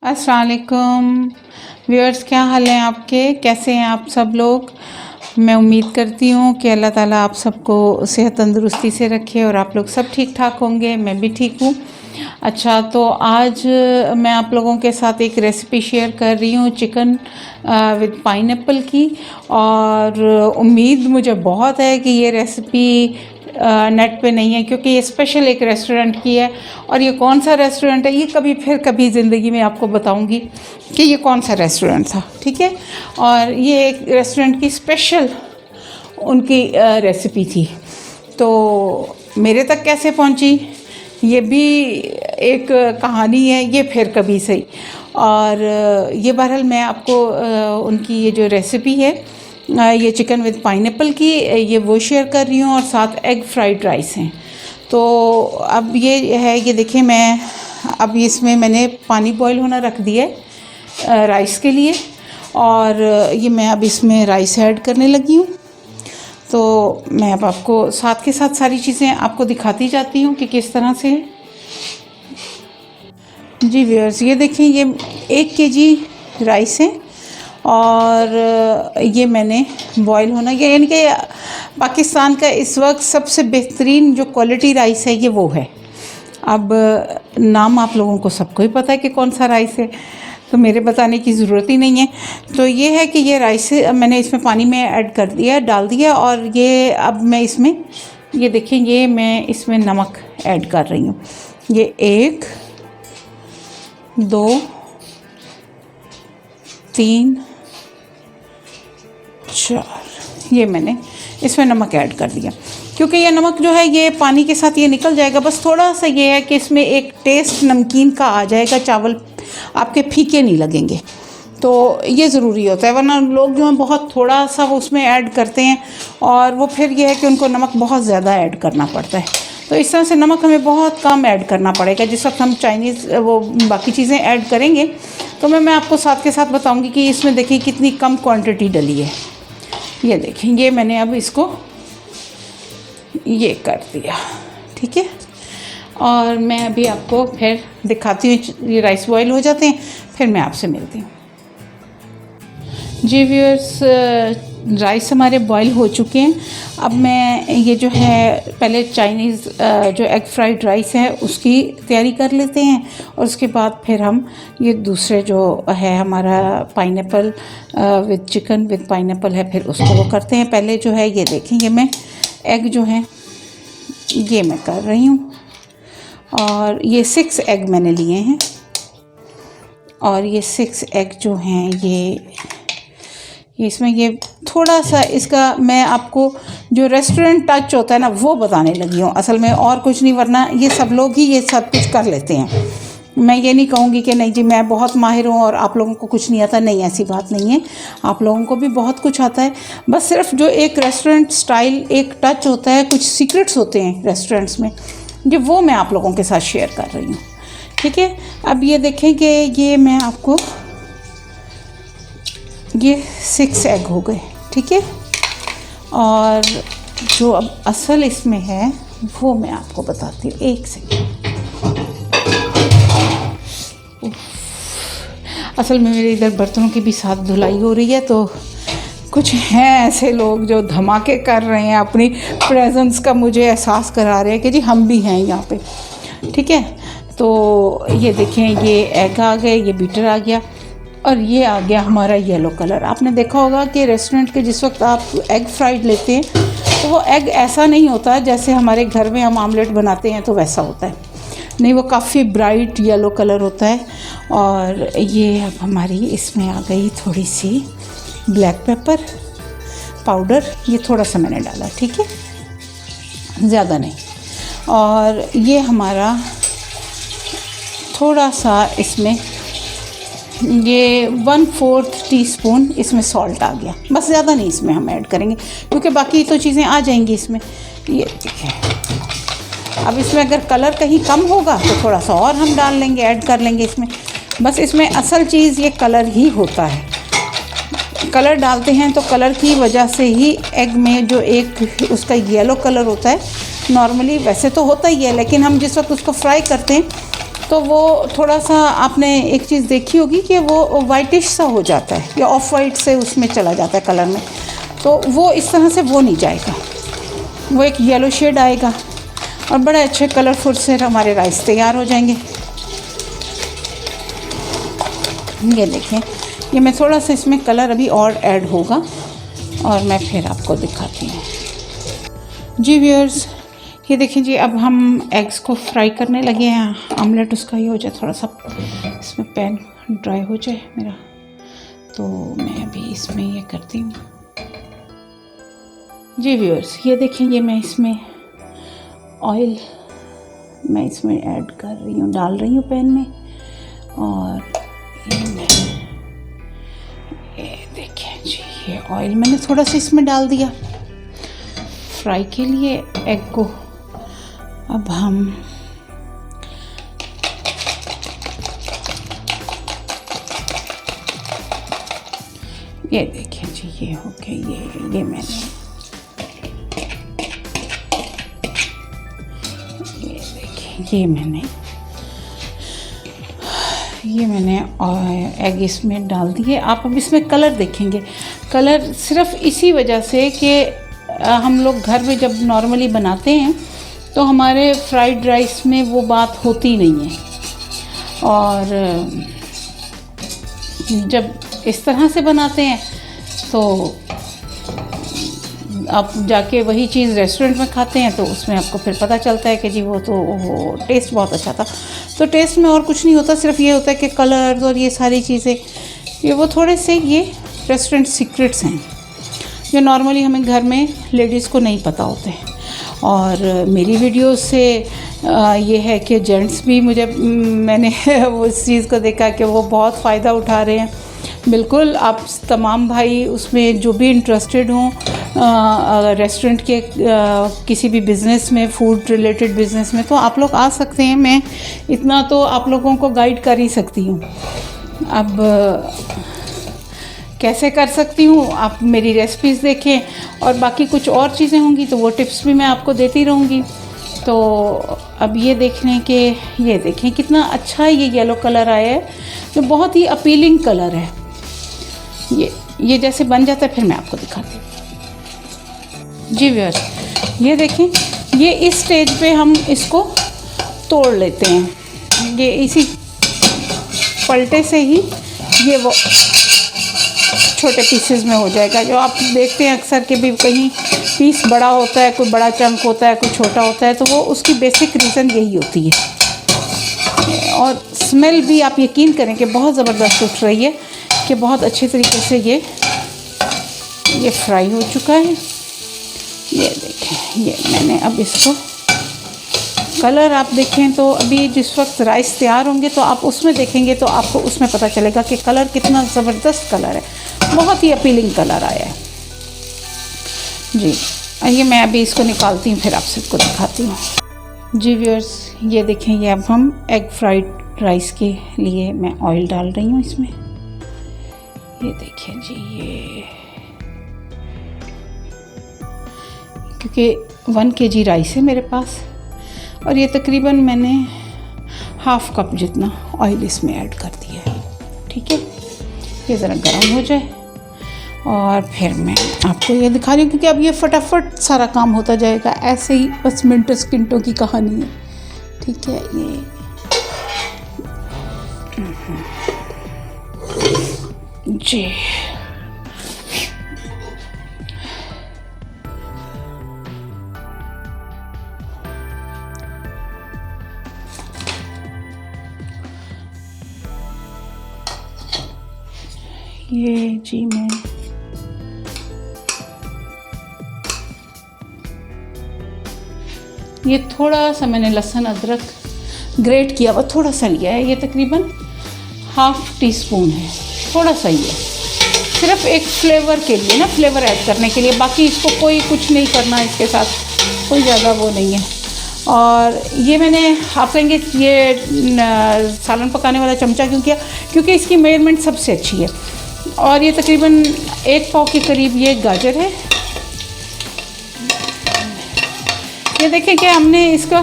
अस्सलाम वालेकुम व्यूअर्स, क्या हाल है आपके? कैसे हैं आप सब लोग? मैं उम्मीद करती हूँ कि अल्लाह ताला आप सबको सेहत तंदुरुस्ती से रखे और आप लोग सब ठीक ठाक होंगे। मैं भी ठीक हूँ। अच्छा, तो आज मैं आप लोगों के साथ एक रेसिपी शेयर कर रही हूँ चिकन विद पाइनएप्पल की। और उम्मीद मुझे बहुत है कि ये रेसिपी नेट पे नहीं है, क्योंकि ये स्पेशल एक रेस्टोरेंट की है। और ये कौन सा रेस्टोरेंट है ये कभी ज़िंदगी में आपको बताऊंगी कि ये कौन सा रेस्टोरेंट था, ठीक है। और ये एक रेस्टोरेंट की स्पेशल उनकी रेसिपी थी, तो मेरे तक कैसे पहुंची ये भी एक कहानी है, ये फिर कभी सही। और ये बहरहाल मैं आपको उनकी ये जो रेसिपी है ये चिकन विद पाइनएप्पल की, ये वो शेयर कर रही हूँ। और साथ एग फ्राइड राइस हैं। तो अब ये है, ये देखिए, मैं अब इसमें मैंने पानी बॉईल होना रख दिया है राइस के लिए। और ये मैं अब इसमें राइस ऐड करने लगी हूँ। तो मैं अब आपको साथ के साथ सारी चीज़ें आपको दिखाती जाती हूँ कि किस तरह से है। जी व्यूअर्स, ये देखें, ये 1 केजी राइस है। और ये मैंने बॉईल होना, ये यानी कि पाकिस्तान का इस वक्त सबसे बेहतरीन जो क्वालिटी राइस है ये वो है। अब नाम आप लोगों को सबको ही पता है कि कौन सा राइस है, तो मेरे बताने की ज़रूरत ही नहीं है। तो ये है कि ये राइस मैंने इसमें पानी में ऐड कर दिया, डाल दिया। और ये अब मैं इसमें, ये देखें, ये मैं इसमें नमक ऐड कर रही हूँ। ये 1 2 3 4, ये मैंने इसमें नमक ऐड कर दिया, क्योंकि ये नमक जो है ये पानी के साथ ये निकल जाएगा। बस थोड़ा सा ये है कि इसमें एक टेस्ट नमकीन का आ जाएगा, चावल आपके फीके नहीं लगेंगे। तो ये ज़रूरी होता है, वरना लोग जो हैं बहुत थोड़ा सा वो उसमें ऐड करते हैं और वो फिर ये है कि उनको नमक बहुत ज़्यादा ऐड करना पड़ता है। तो इस तरह से नमक हमें बहुत कम ऐड करना पड़ेगा। जिस वक्त हम चाइनीज़ वो बाकी चीज़ें ऐड करेंगे तो मैं आपको साथ के साथ बताऊंगी कि इसमें देखिए कितनी कम क्वांटिटी डली है। ये देखें, ये मैंने अब इसको ये कर दिया, ठीक है। और मैं अभी आपको फिर दिखाती हूँ, ये राइस बॉईल हो जाते हैं फिर मैं आपसे मिलती हूँ। जी व्यूअर्स, राइस हमारे बॉईल हो चुके हैं। अब मैं ये जो है पहले चाइनीज़ जो एग फ्राइड राइस है उसकी तैयारी कर लेते हैं, और उसके बाद फिर हम ये दूसरे जो है हमारा pineapple with chicken with pineapple है, फिर उसको वो करते हैं। पहले जो है ये देखें, ये मैं एग जो है ये मैं कर रही हूँ। और ये 6 एग मैंने लिए हैं। और ये 6 एग जो हैं ये इसमें ये थोड़ा सा इसका मैं आपको जो रेस्टोरेंट टच होता है ना वो बताने लगी हूँ असल में, और कुछ नहीं। वरना ये सब लोग ही ये सब कुछ कर लेते हैं। मैं ये नहीं कहूँगी कि नहीं जी मैं बहुत माहिर हूँ और आप लोगों को कुछ नहीं आता, नहीं, ऐसी बात नहीं है। आप लोगों को भी बहुत कुछ आता है। बस सिर्फ जो एक रेस्टोरेंट स्टाइल एक टच होता है, कुछ सीक्रेट्स होते हैं रेस्टोरेंट्स में, जो वो मैं आप लोगों के साथ शेयर कर रही हूँ, ठीक है। अब ये देखें कि ये मैं आपको, ये 6 एग हो गए, ठीक है। और जो अब असल इसमें है वो मैं आपको बताती हूँ, 1 सेकेंड। असल में मेरे इधर बर्तनों की भी साथ धुलाई हो रही है, तो कुछ हैं ऐसे लोग जो धमाके कर रहे हैं, अपनी प्रेजेंस का मुझे एहसास करा रहे हैं कि जी हम भी हैं यहाँ पे, ठीक है। तो ये देखें, ये एग आ गए, ये बीटर आ गया, और ये आ गया हमारा येलो कलर। आपने देखा होगा कि रेस्टोरेंट के जिस वक्त आप एग फ्राइड लेते हैं तो वो एग ऐसा नहीं होता जैसे हमारे घर में हम आमलेट बनाते हैं तो वैसा होता है, नहीं, वो काफ़ी ब्राइट येलो कलर होता है। और ये अब हमारी इसमें आ गई थोड़ी सी ब्लैक पेपर पाउडर, ये थोड़ा सा मैंने डाला, ठीक है, ज़्यादा नहीं। और ये हमारा थोड़ा सा इसमें ये 1/4 टीस्पून इसमें सॉल्ट आ गया, बस, ज़्यादा नहीं इसमें हम ऐड करेंगे क्योंकि बाकी तो चीज़ें आ जाएंगी इसमें। ये देखिए, अब इसमें अगर कलर कहीं कम होगा तो थोड़ा सा और हम डाल लेंगे, ऐड कर लेंगे इसमें। बस इसमें असल चीज़ ये कलर ही होता है। कलर डालते हैं तो कलर की वजह से ही एग में जो एक उसका येलो कलर होता है, नॉर्मली वैसे तो होता ही है, लेकिन हम जिस वक्त उसको फ्राई करते हैं तो वो थोड़ा सा आपने एक चीज़ देखी होगी कि वो वाइटिश सा हो जाता है या ऑफ वाइट से उसमें चला जाता है कलर में, तो वो इस तरह से वो नहीं जाएगा, वो एक येलो शेड आएगा और बड़े अच्छे कलरफुल से हमारे राइस तैयार हो जाएंगे। ये देखें, ये मैं थोड़ा सा इसमें कलर अभी और ऐड होगा और मैं फिर आपको दिखाती हूँ। जी व्यूअर्स, ये देखें जी, अब हम एग्स को फ्राई करने लगे हैं। आमलेट उसका ये हो जाए, थोड़ा सा इसमें पैन ड्राई हो जाए मेरा, तो मैं अभी इसमें ये करती हूँ। जी व्यूअर्स, ये देखें, ये मैं इसमें ऑयल मैं इसमें ऐड कर रही हूँ, डाल रही हूँ पैन में। और ये देखें जी, ये ऑयल मैंने थोड़ा सा इसमें डाल दिया फ्राई के लिए एग को। अब हम ये देखें जी, ये हो गया, ये मैंने ये देखें, ये मैंने एग इसमें डाल दिए। आप अब इसमें कलर देखेंगे, कलर सिर्फ इसी वजह से कि हम लोग घर में जब नॉर्मली बनाते हैं तो हमारे फ्राइड राइस में वो बात होती नहीं है, और जब इस तरह से बनाते हैं तो आप जाके वही चीज़ रेस्टोरेंट में खाते हैं तो उसमें आपको फिर पता चलता है कि जी वो टेस्ट बहुत अच्छा था। तो टेस्ट में और कुछ नहीं होता, सिर्फ ये होता है कि कलर और ये सारी चीज़ें, ये वो थोड़े से ये रेस्टोरेंट सीक्रेट्स हैं जो नॉर्मली हमें घर में लेडीज़ को नहीं पता होते। और मेरी वीडियो से ये है कि जेंट्स भी मैंने उस चीज़ को देखा कि वो बहुत फ़ायदा उठा रहे हैं। बिल्कुल, आप तमाम भाई उसमें जो भी इंटरेस्टेड हों रेस्टोरेंट के किसी भी बिज़नेस में, फूड रिलेटेड बिज़नेस में, तो आप लोग आ सकते हैं। मैं इतना तो आप लोगों को गाइड कर ही सकती हूँ। अब कैसे कर सकती हूँ, आप मेरी रेसिपीज़ देखें, और बाकी कुछ और चीज़ें होंगी तो वो टिप्स भी मैं आपको देती रहूँगी। तो अब ये देखें कितना अच्छा ये येलो कलर आया है, जो बहुत ही अपीलिंग कलर है। ये जैसे बन जाता है फिर मैं आपको दिखाती हूँ। जी व्यूअर्स, ये देखें, ये इस स्टेज पे हम इसको तोड़ लेते हैं। ये इसी पलटे से ही ये वो छोटे पीसेस में हो जाएगा। जो आप देखते हैं अक्सर कि भी कहीं पीस बड़ा होता है, कोई बड़ा चंक होता है, कोई छोटा होता है, तो वो उसकी बेसिक रीज़न यही होती है। और स्मेल भी आप यकीन करें कि बहुत ज़बरदस्त उठ रही है, कि बहुत अच्छे तरीके से ये फ्राई हो चुका है। ये देखें, ये मैंने अब इसको कलर आप देखें तो अभी जिस वक्त राइस तैयार होंगे तो आप उसमें देखेंगे तो आपको उसमें पता चलेगा कि कलर कितना ज़बरदस्त कलर है, बहुत ही अपीलिंग कलर आया है जी। ये मैं अभी इसको निकालती हूँ, फिर आप सबको दिखाती हूँ। जी व्यूअर्स, ये देखें, ये अब हम एग फ्राइड राइस के लिए मैं ऑयल डाल रही हूँ इसमें। ये देखें जी, ये क्योंकि 1 kg राइस है मेरे पास, और ये तकरीबन मैंने हाफ़ कप जितना ऑयल इसमें ऐड कर दिया है। ठीक है, ये ज़रा गर्म हो जाए और फिर मैं आपको ये दिखा रही हूँ, क्योंकि अब ये फटाफट सारा काम होता जाएगा, ऐसे ही बस मिनटों सेकंडों की कहानी है। ठीक है, ये जी मैं ये थोड़ा सा मैंने लहसुन अदरक ग्रेट किया हुआ थोड़ा सा लिया है। ये तकरीबन ½ टीस्पून है, थोड़ा सा ही है, सिर्फ एक फ्लेवर के लिए ना, फ्लेवर ऐड करने के लिए। बाकी इसको कोई कुछ नहीं करना, इसके साथ कोई ज़्यादा वो नहीं है। और ये मैंने, आप कहेंगे ये सालन पकाने वाला चमचा क्यों किया, क्योंकि इसकी मेजरमेंट सबसे अच्छी है। और ये तकरीबन 1 पाव के करीब ये गाजर है। ये देखें कि हमने इसका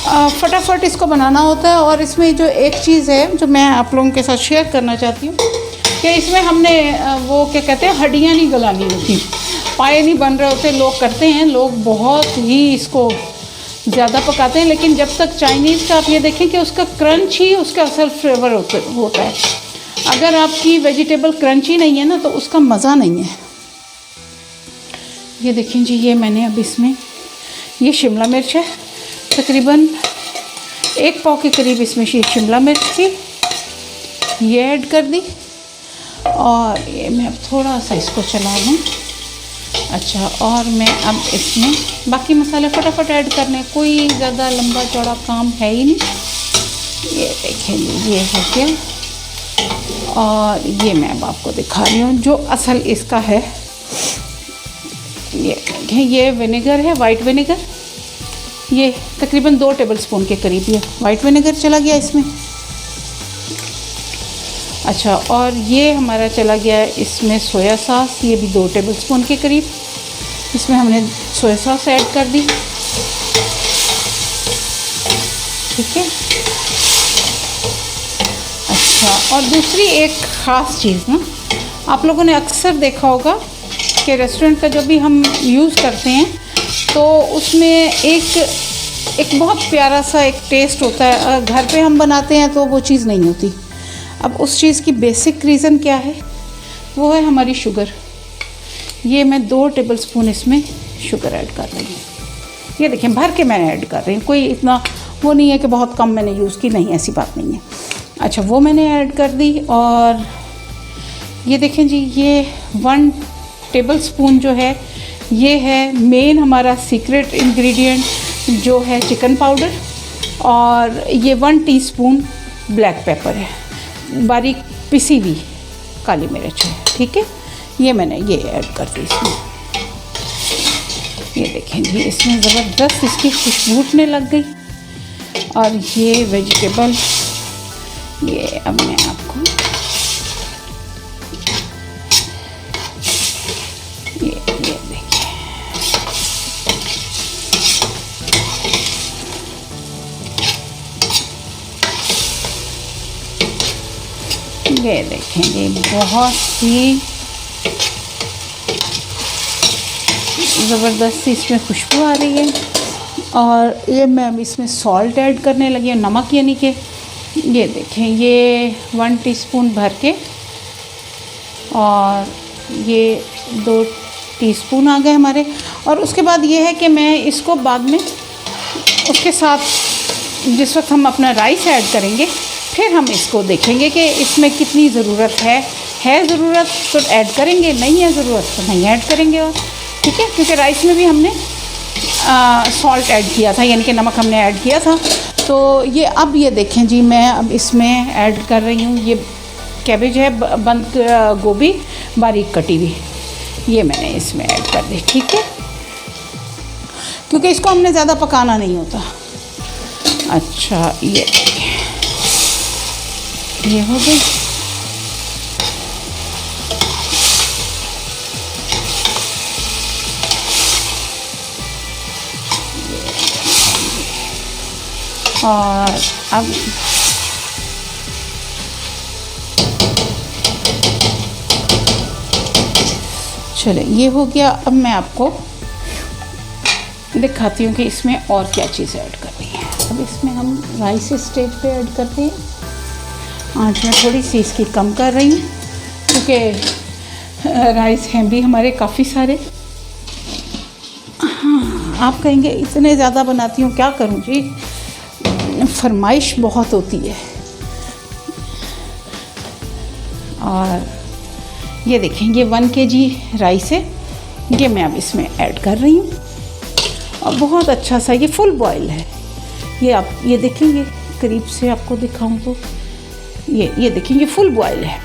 फटाफट इसको बनाना होता है। और इसमें जो एक चीज़ है जो मैं आप लोगों के साथ शेयर करना चाहती हूँ कि इसमें हमने वो क्या कहते हैं, हड्डियाँ नहीं गलानी होती, पाए नहीं बन रहे होते। लोग करते हैं, लोग बहुत ही इसको ज़्यादा पकाते हैं, लेकिन जब तक चाइनीज़ का आप ये देखें कि उसका क्रंच ही उसका असल फ्लेवर होता है। अगर आपकी वेजिटेबल क्रंची नहीं है ना तो उसका मज़ा नहीं है। ये देखें जी, ये मैंने अब इसमें ये शिमला मिर्च है, तकरीबन 1 पाव के करीब इसमें शिमला मिर्च थी, ये ऐड कर दी। और ये मैं अब थोड़ा सा इसको चला लूँ। अच्छा, और मैं अब इसमें बाकी मसाले फटाफट ऐड करने, कोई ज़्यादा लंबा चौड़ा काम है ही नहीं। ये देखें, ये हो गया। और ये मैं अब आपको दिखा रही हूँ जो असल इसका है। ये देखें, ये विनेगर है, वाइट विनेगर, ये तकरीबन 2 टेबलस्पून के करीब ये वाइट विनेगर चला गया इसमें। अच्छा, और ये हमारा चला गया इसमें सोया सॉस, ये भी 2 टेबलस्पून के करीब इसमें हमने सोया सॉस ऐड कर दी। ठीक है। अच्छा, और दूसरी एक ख़ास चीज़ ना, आप लोगों ने अक्सर देखा होगा कि रेस्टोरेंट का जब भी हम यूज़ करते हैं तो उसमें एक बहुत प्यारा सा एक टेस्ट होता है। घर पे हम बनाते हैं तो वो चीज़ नहीं होती। अब उस चीज़ की बेसिक रीज़न क्या है, वो है हमारी शुगर। ये मैं 2 टेबलस्पून इसमें शुगर ऐड कर रही हूँ। ये देखें, भर के मैंने ऐड कर रही हूँ, कोई इतना वो नहीं है कि बहुत कम मैंने यूज़ की, नहीं, ऐसी बात नहीं है। अच्छा, वो मैंने ऐड कर दी। और ये देखें जी, ये 1 टेबलस्पून जो है, ये है मेन हमारा सीक्रेट इंग्रेडिएंट जो है चिकन पाउडर। और ये 1 टीस्पून ब्लैक पेपर है, बारीक पिसी हुई काली मिर्च है। ठीक है, ये मैंने ये ऐड कर दी इसमें। ये देखें जी, इसमें ज़बरदस्त इसकी खुशबू उठने लग गई। और ये वेजिटेबल, ये अब मैं आपको ये देखिए, ये देखेंगे, बहुत ही ज़बरदस्त इसमें खुशबू आ रही है। और ये मैं अब इसमें सॉल्ट ऐड करने लगी हूँ, नमक, यानी कि ये देखें, ये 1 टीस्पून भर के, और ये 2 टीस्पून आ गए हमारे। और उसके बाद ये है कि मैं इसको बाद में उसके साथ जिस वक्त हम अपना राइस ऐड करेंगे फिर हम इसको देखेंगे कि इसमें कितनी ज़रूरत है ज़रूरत तो ऐड करेंगे, नहीं है ज़रूरत तो नहीं ऐड करेंगे। और ठीक है, क्योंकि राइस में भी हमने सॉल्ट ऐड किया था, यानी कि नमक हमने ऐड किया था। तो ये अब ये देखें जी, मैं अब इसमें ऐड कर रही हूँ, ये कैबेज है, बंद गोभी बारीक कटी हुई, ये मैंने इसमें ऐड कर दी। ठीक है, क्योंकि इसको हमने ज़्यादा पकाना नहीं होता। अच्छा, ये हो गई। और अब चले, ये हो गया। अब मैं आपको दिखाती हूँ कि इसमें और क्या चीज़ ऐड कर रही है। अब इसमें हम राइस स्टेज पे ऐड करते हैं। आँच में थोड़ी सी इसकी कम कर रही हूँ क्योंकि राइस हैं भी हमारे काफ़ी सारे। हाँ, आप कहेंगे इतने ज़्यादा बनाती हूँ, क्या करूँ जी, फरमाइश बहुत होती है। और ये देखें, ये 1 kg राइस है, ये मैं अब इसमें ऐड कर रही हूँ। और बहुत अच्छा सा ये फुल बॉयल है। ये आप ये देखें, ये करीब से आपको दिखाऊं तो ये देखें, ये फुल बॉयल है।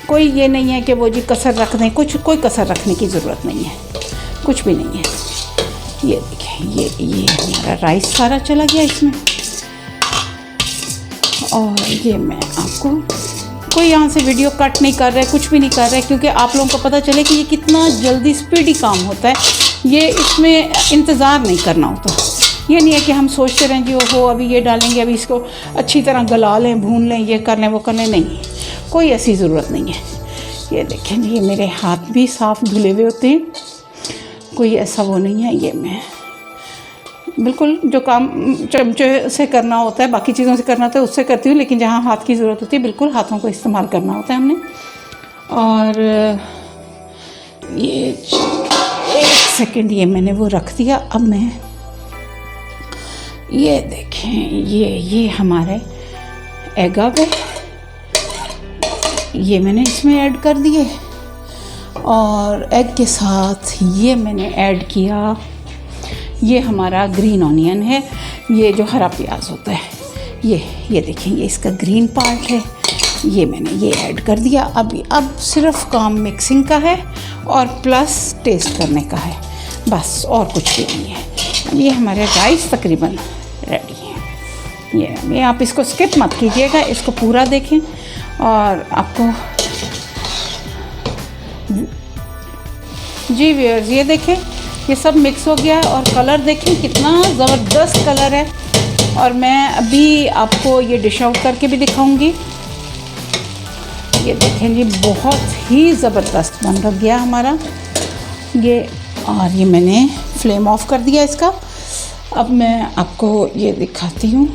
कोई ये नहीं है कि वो जी कसर रख दें, कोई कसर रखने की ज़रूरत नहीं है, कुछ भी नहीं है। ये देखें, ये हमारा राइस सारा चला गया इसमें। और ये मैं आपको, कोई यहाँ से वीडियो कट नहीं कर रहा है, कुछ भी नहीं कर रहा है, क्योंकि आप लोगों को पता चले कि ये कितना जल्दी स्पीडी काम होता है। ये इसमें इंतज़ार नहीं करना होता, ये नहीं है कि हम सोचते रहें जी ओहो अभी ये डालेंगे, अभी इसको अच्छी तरह गला लें, भून लें, ये कर लें, वो कर लें। नहीं, कोई ऐसी ज़रूरत नहीं है। ये देखें जी, ये मेरे हाथ भी साफ़ धुले हुए होते हैं, कोई ऐसा वो नहीं है। ये मैं बिल्कुल जो काम चमचे से करना होता है, बाकी चीज़ों से करना होता है, उससे करती हूँ, लेकिन जहाँ हाथ की ज़रूरत होती है बिल्कुल हाथों को इस्तेमाल करना होता है हमने। और ये 1 सेकंड, ये मैंने वो रख दिया। अब मैं ये देखें, ये हमारे एग आ गए, ये मैंने इसमें ऐड कर दिए। और एग के साथ ये मैंने ऐड किया, ये हमारा ग्रीन ऑनियन है, ये जो हरा प्याज होता है, ये देखें, ये इसका ग्रीन पार्ट है, ये मैंने ये ऐड कर दिया। अब सिर्फ काम मिक्सिंग का है और प्लस टेस्ट करने का है, बस और कुछ भी नहीं है। ये हमारे राइस तकरीबन रेडी हैं। ये आप इसको स्किप मत कीजिएगा, इसको पूरा देखें और आपको जी व्यूअर्स, ये देखें, ये सब मिक्स हो गया है और कलर देखें कितना ज़बरदस्त कलर है। और मैं अभी आपको ये डिश आउट करके भी दिखाऊंगी। ये देखें जी, बहुत ही ज़बरदस्त बन गया हमारा ये। और ये मैंने फ्लेम ऑफ कर दिया इसका। अब मैं आपको ये दिखाती हूँ।